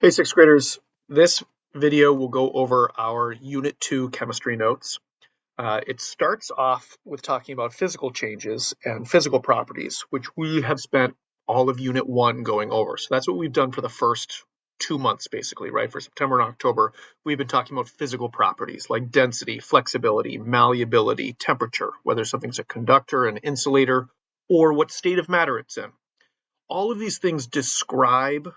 Hey, sixth graders. This video will go over our Unit 2 chemistry notes. It starts off with talking about physical changes and physical properties, which we have spent all of Unit 1 going over. So that's what we've done for the first 2 months, basically, right? For September and October, we've been talking about physical properties like density, flexibility, malleability, temperature, whether something's a conductor, an insulator, or what state of matter it's in. All of these things describe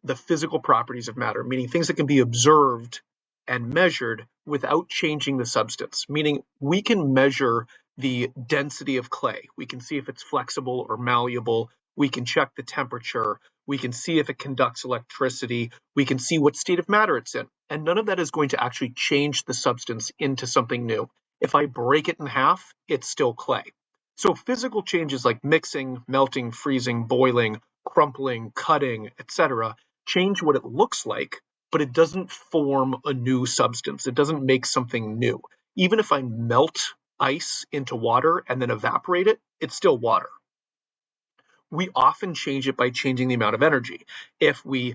the physical properties of matter, meaning things that can be observed and measured without changing the substance, meaning we can measure the density of clay. We can see if it's flexible or malleable. We can check the temperature. We can see if it conducts electricity. We can see what state of matter it's in. And none of that is going to actually change the substance into something new. If I break it in half, it's still clay. So physical changes like mixing, melting, freezing, boiling, crumpling, cutting, etc., change what it looks like, but it doesn't form a new substance. It doesn't make something new. Even if I melt ice into water and then evaporate it, it's still water. We often change it by changing the amount of energy. If we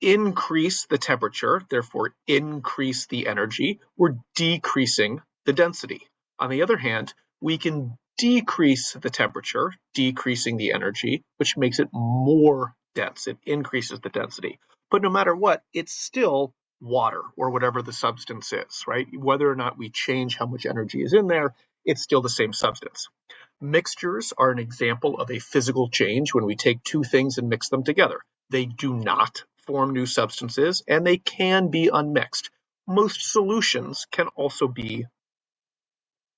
increase the temperature, therefore increase the energy, we're decreasing the density. On the other hand, we can decrease the temperature, decreasing the energy, which makes it more dense. It increases the density. But no matter what, it's still water or whatever the substance is, right? Whether or not we change how much energy is in there, it's still the same substance. Mixtures are an example of a physical change when we take two things and mix them together. They do not form new substances, and they can be unmixed. Most solutions can also be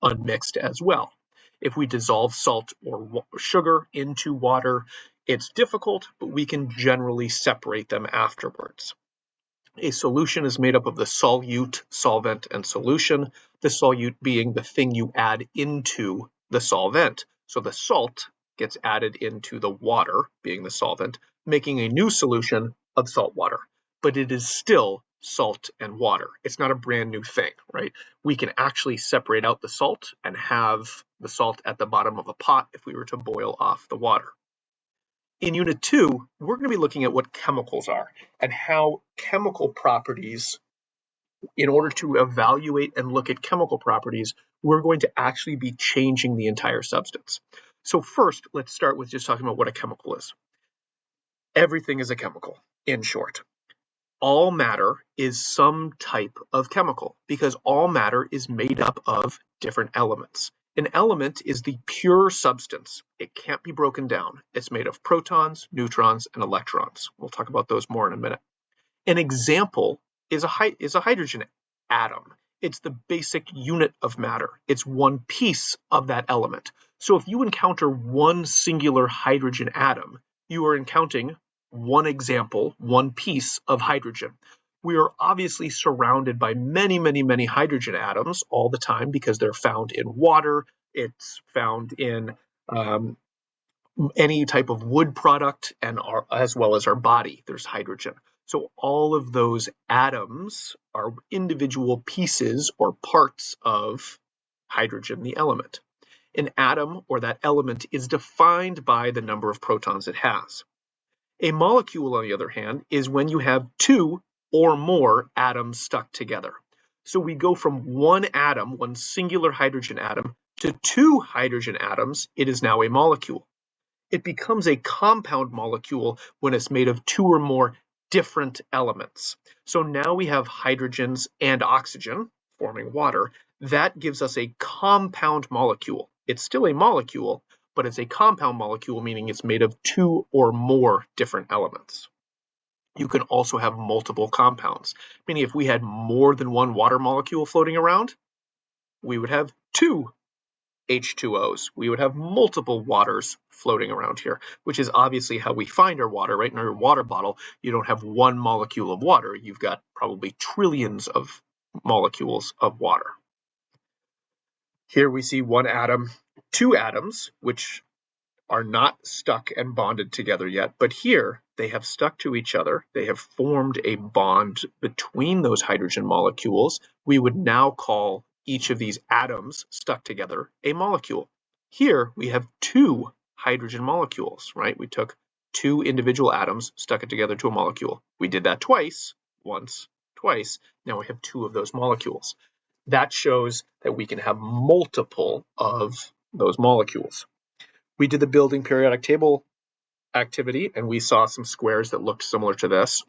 unmixed as well. If we dissolve salt or sugar into water, it's difficult, but we can generally separate them afterwards. A solution is made up of the solute, solvent, and solution, the solute being the thing you add into the solvent. So the salt gets added into the water, being the solvent, making a new solution of salt water. But it is still salt and water. It's not a brand new thing, right? We can actually separate out the salt and have the salt at the bottom of a pot if we were to boil off the water. In Unit 2, we're going to be looking at what chemicals are and how chemical properties, in order to evaluate and look at chemical properties, we're going to actually be changing the entire substance. So first, let's start with just talking about what a chemical is. Everything is a chemical, in short. All matter is some type of chemical because all matter is made up of different elements. An element is the pure substance. It can't be broken down. It's made of protons, neutrons, and electrons. We'll talk about those more in a minute. An example is a hydrogen atom. It's the basic unit of matter. It's one piece of that element. So if you encounter one singular hydrogen atom, you are encountering one example, one piece of hydrogen. We are obviously surrounded by many, many, many hydrogen atoms all the time because they're found in water. It's found in any type of wood product, and as well as our body, there's hydrogen. So all of those atoms are individual pieces or parts of hydrogen, the element. An atom or that element is defined by the number of protons it has. A molecule, on the other hand, is when you have two or more atoms stuck together. So we go from one atom, one singular hydrogen atom, to two hydrogen atoms. It is now a molecule. It becomes a compound molecule when it's made of two or more different elements. So now we have hydrogens and oxygen forming water. That gives us a compound molecule. It's still a molecule, but it's a compound molecule, meaning it's made of two or more different elements. You can also have multiple compounds, meaning if we had more than one water molecule floating around, we would have two H2Os. We would have multiple waters floating around here, which is obviously how we find our water, right? In our water bottle, you don't have one molecule of water. You've got probably trillions of molecules of water. Here we see one atom, two atoms, which are not stuck and bonded together yet, but here they have stuck to each other. They have formed a bond between those hydrogen molecules. We would now call each of these atoms stuck together a molecule. Here we have two hydrogen molecules, right? We took two individual atoms, stuck it together to a molecule. We did that twice, once, twice. Now we have two of those molecules. That shows that we can have multiple of those molecules. We did the building periodic table activity, and we saw some squares that looked similar to this.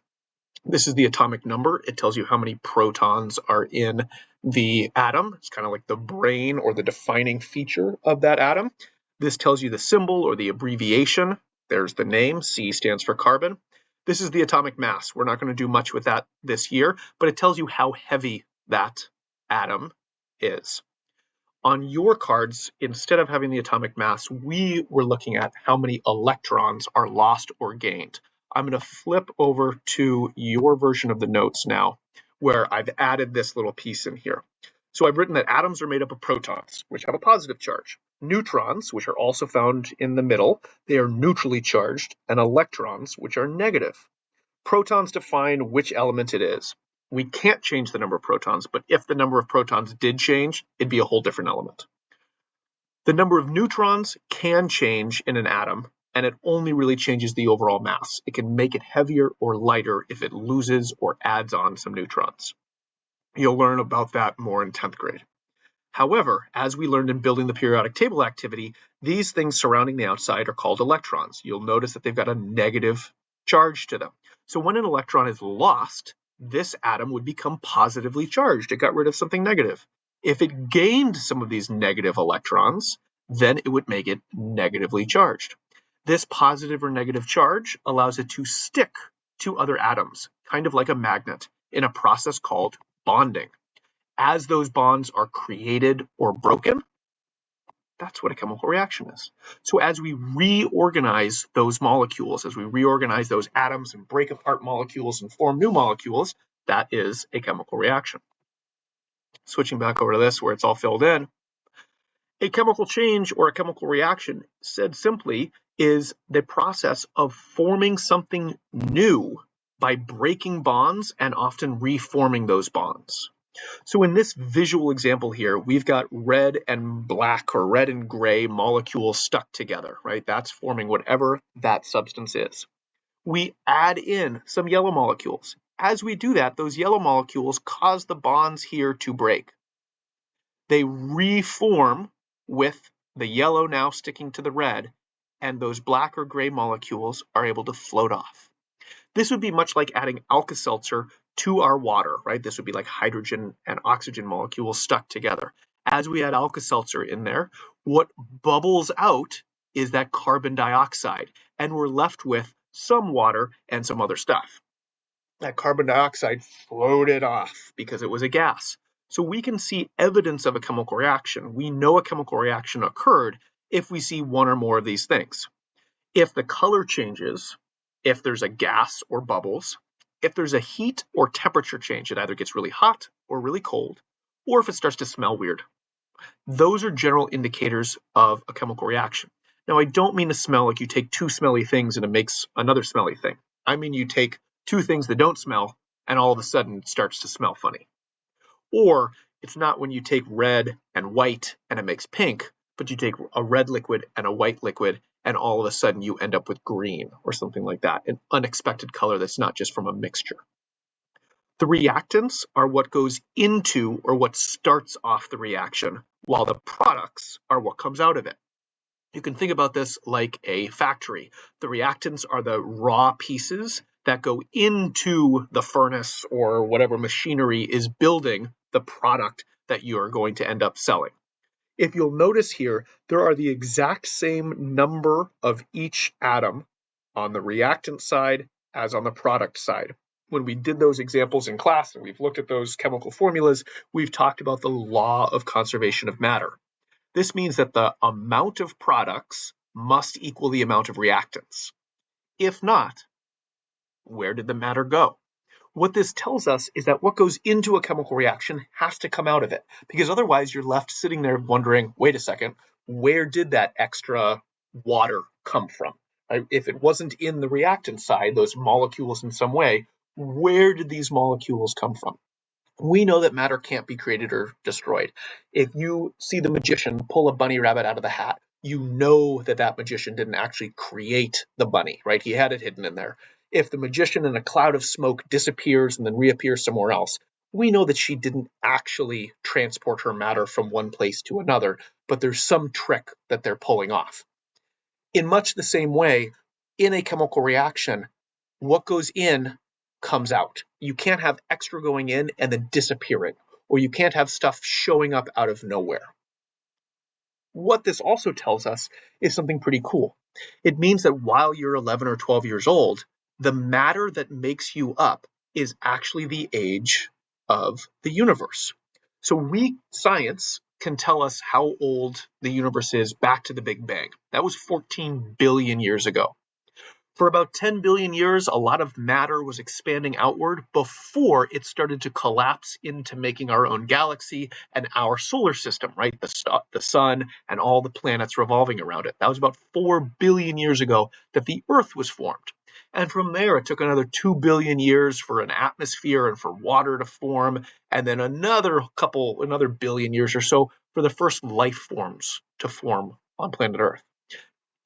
This is the atomic number. It tells you how many protons are in the atom. It's kind of like the brain or the defining feature of that atom. This tells you the symbol or the abbreviation. There's the name. C stands for carbon. This is the atomic mass. We're not going to do much with that this year, but it tells you how heavy that atom is. On your cards, instead of having the atomic mass, we were looking at how many electrons are lost or gained. I'm going to flip over to your version of the notes now, where I've added this little piece in here. So I've written that atoms are made up of protons, which have a positive charge. Neutrons, which are also found in the middle, they are neutrally charged, and electrons, which are negative. Protons define which element it is. We can't change the number of protons, but if the number of protons did change, it'd be a whole different element. The number of neutrons can change in an atom, and it only really changes the overall mass. It can make it heavier or lighter if it loses or adds on some neutrons. You'll learn about that more in 10th grade. However, as we learned in building the periodic table activity, these things surrounding the outside are called electrons. You'll notice that they've got a negative charge to them. So when an electron is lost, this atom would become positively charged. It got rid of something negative. If it gained some of these negative electrons, then it would make it negatively charged. This positive or negative charge allows it to stick to other atoms, kind of like a magnet, in a process called bonding. As those bonds are created or broken, that's what a chemical reaction is. So as we reorganize those molecules, as we reorganize those atoms and break apart molecules and form new molecules, that is a chemical reaction. Switching back over to this where it's all filled in. A chemical change or a chemical reaction, said simply, is the process of forming something new by breaking bonds and often reforming those bonds. So in this visual example here, we've got red and black or red and gray molecules stuck together, right? That's forming whatever that substance is. We add in some yellow molecules. As we do that, those yellow molecules cause the bonds here to break. They reform with the yellow now sticking to the red, and those black or gray molecules are able to float off. This would be much like adding Alka-Seltzer to our water, right? This would be like hydrogen and oxygen molecules stuck together. As we add Alka-Seltzer in there, what bubbles out is that carbon dioxide, and we're left with some water and some other stuff. That carbon dioxide floated off because it was a gas. So we can see evidence of a chemical reaction. We know a chemical reaction occurred if we see one or more of these things. If the color changes, if there's a gas or bubbles, if there's a heat or temperature change, it either gets really hot or really cold, or if it starts to smell weird. Those are general indicators of a chemical reaction. Now, I don't mean to smell like you take two smelly things and it makes another smelly thing. I mean you take two things that don't smell and all of a sudden it starts to smell funny. Or it's not when you take red and white and it makes pink, but you take a red liquid and a white liquid and all of a sudden you end up with green or something like that, an unexpected color that's not just from a mixture. The reactants are what goes into or what starts off the reaction, while the products are what comes out of it. You can think about this like a factory. The reactants are the raw pieces that go into the furnace or whatever machinery is building the product that you are going to end up selling. If you'll notice here, there are the exact same number of each atom on the reactant side as on the product side. When we did those examples in class and we've looked at those chemical formulas, we've talked about the law of conservation of matter. This means that the amount of products must equal the amount of reactants. If not, where did the matter go? What this tells us is that what goes into a chemical reaction has to come out of it, because otherwise you're left sitting there wondering, wait a second, where did that extra water come from? If it wasn't in the reactant side, those molecules in some way, where did these molecules come from? We know that matter can't be created or destroyed. If you see the magician pull a bunny rabbit out of the hat, you know that that magician didn't actually create the bunny, right? He had it hidden in there. If the magician in a cloud of smoke disappears and then reappears somewhere else, we know that she didn't actually transport her matter from one place to another, but there's some trick that they're pulling off. In much the same way, in a chemical reaction, what goes in comes out. You can't have extra going in and then disappearing, or you can't have stuff showing up out of nowhere. What this also tells us is something pretty cool. It means that while you're 11 or 12 years old, the matter that makes you up is actually the age of the universe. So science, can tell us how old the universe is back to the Big Bang. That was 14 billion years ago. For about 10 billion years, a lot of matter was expanding outward before it started to collapse into making our own galaxy and our solar system, right? The sun and all the planets revolving around it. That was about 4 billion years ago that the Earth was formed. And from there, it took another 2 billion years for an atmosphere and for water to form, and then another billion years or so for the first life forms to form on planet Earth.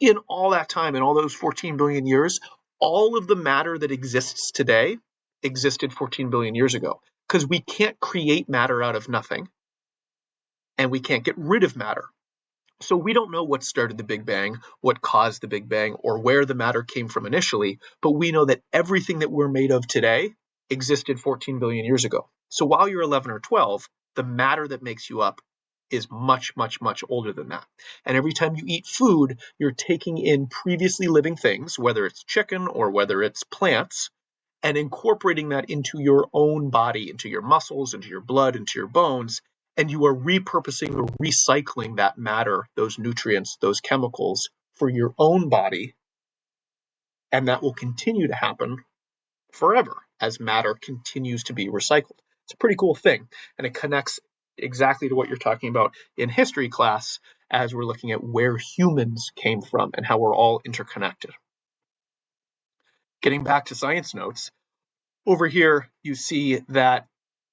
In all that time, in all those 14 billion years, all of the matter that exists today existed 14 billion years ago, because we can't create matter out of nothing and we can't get rid of matter. So we don't know what started the Big Bang, what caused the Big Bang, or where the matter came from initially, but we know that everything that we're made of today existed 14 billion years ago. So while you're 11 or 12, the matter that makes you up is much, much, much older than that. And every time you eat food, you're taking in previously living things, whether it's chicken or whether it's plants, and incorporating that into your own body, into your muscles, into your blood, into your bones, and you are repurposing or recycling that matter, those nutrients, those chemicals for your own body, and that will continue to happen forever as matter continues to be recycled. It's a pretty cool thing, and it connects exactly to what you're talking about in history class as we're looking at where humans came from and how we're all interconnected. Getting back to science notes, over here, you see that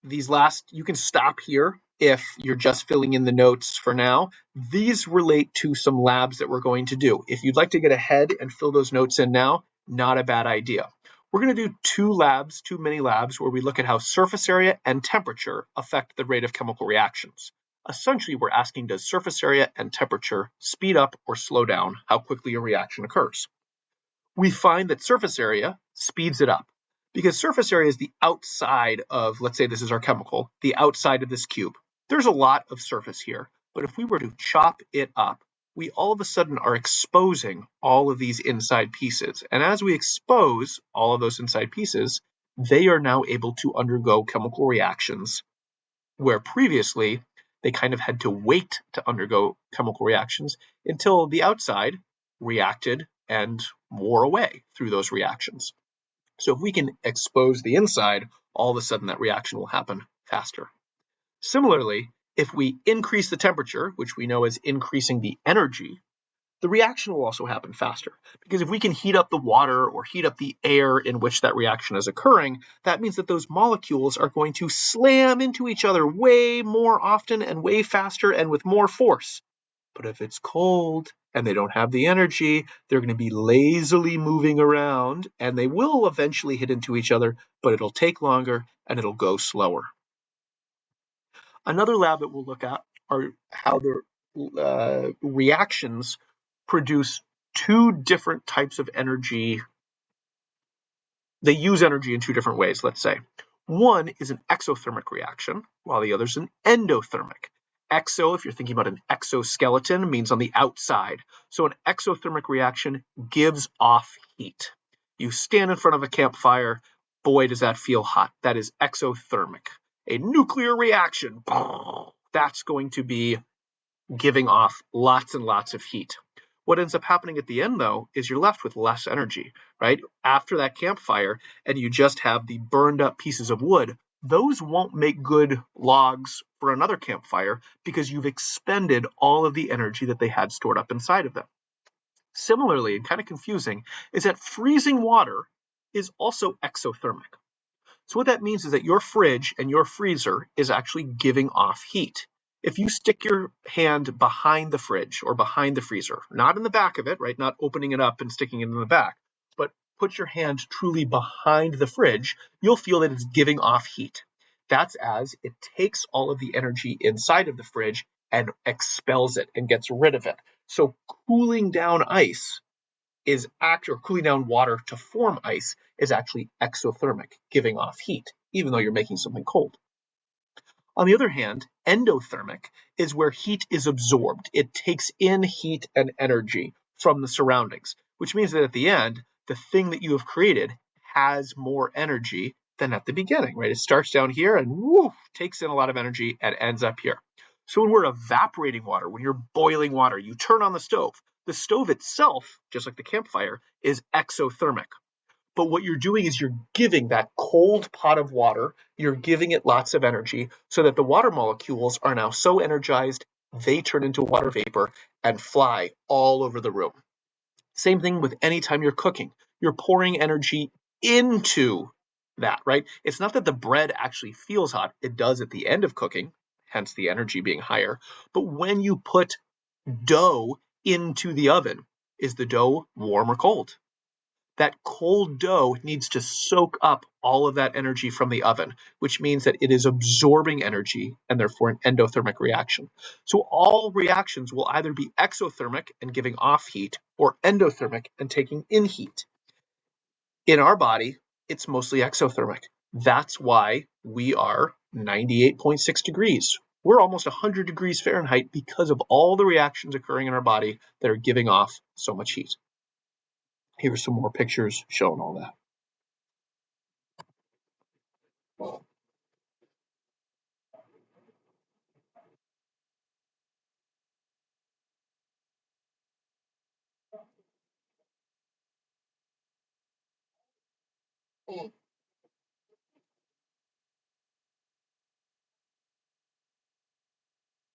you can stop here if you're just filling in the notes for now. These relate to some labs that we're going to do. If you'd like to get ahead and fill those notes in now, not a bad idea. We're going to do two mini labs, where we look at how surface area and temperature affect the rate of chemical reactions. Essentially, we're asking, does surface area and temperature speed up or slow down how quickly a reaction occurs? We find that surface area speeds it up, because surface area is the outside of, let's say this is our chemical, the outside of this cube. There's a lot of surface here, but if we were to chop it up, we all of a sudden are exposing all of these inside pieces. And as we expose all of those inside pieces, they are now able to undergo chemical reactions, where previously they kind of had to wait to undergo chemical reactions until the outside reacted and wore away through those reactions. So if we can expose the inside, all of a sudden that reaction will happen faster. Similarly, if we increase the temperature, which we know is increasing the energy, the reaction will also happen faster. Because if we can heat up the water or heat up the air in which that reaction is occurring, that means that those molecules are going to slam into each other way more often and way faster and with more force. But if it's cold and they don't have the energy, they're going to be lazily moving around, and they will eventually hit into each other, but it'll take longer and it'll go slower. Another lab that we'll look at are how the reactions produce two different types of energy. They use energy in two different ways, let's say. One is an exothermic reaction, while the other is an endothermic. Exo, if you're thinking about an exoskeleton, means on the outside. So an exothermic reaction gives off heat. You stand in front of a campfire, boy, does that feel hot. That is exothermic. A nuclear reaction, that's going to be giving off lots and lots of heat. What ends up happening at the end, though, is you're left with less energy, right? After that campfire, and you just have the burned up pieces of wood, those won't make good logs for another campfire, because you've expended all of the energy that they had stored up inside of them. Similarly, and kind of confusing, is that freezing water is also exothermic. So what that means is that your fridge and your freezer is actually giving off heat. If you stick your hand behind the fridge or behind the freezer, not in the back of it, right? Not opening it up and sticking it in the back, but put your hand truly behind the fridge, you'll feel that it's giving off heat. That's as it takes all of the energy inside of the fridge and expels it and gets rid of it. So cooling down ice is or cooling down water to form ice is actually exothermic, giving off heat, even though you're making something cold. On the other hand, endothermic is where heat is absorbed. It takes in heat and energy from the surroundings, which means that at the end, the thing that you have created has more energy than at the beginning, right? It starts down here and woo, takes in a lot of energy and ends up here. So when we're evaporating water, when you're boiling water, you turn on the stove. The stove itself, just like the campfire, is exothermic. But what you're doing is you're giving that cold pot of water, you're giving it lots of energy so that the water molecules are now so energized, they turn into water vapor and fly all over the room. Same thing with any time you're cooking. You're pouring energy into that, right? It's not that the bread actually feels hot. It does at the end of cooking, hence the energy being higher. But when you put dough into the oven, is the dough warm or cold? That cold dough needs to soak up all of that energy from the oven, which means that it is absorbing energy and therefore an endothermic reaction. So all reactions will either be exothermic and giving off heat or endothermic and taking in heat. In our body, it's mostly exothermic. That's why we are 98.6 degrees. We're almost 100 degrees Fahrenheit because of all the reactions occurring in our body that are giving off so much heat. Here's some more pictures showing all that.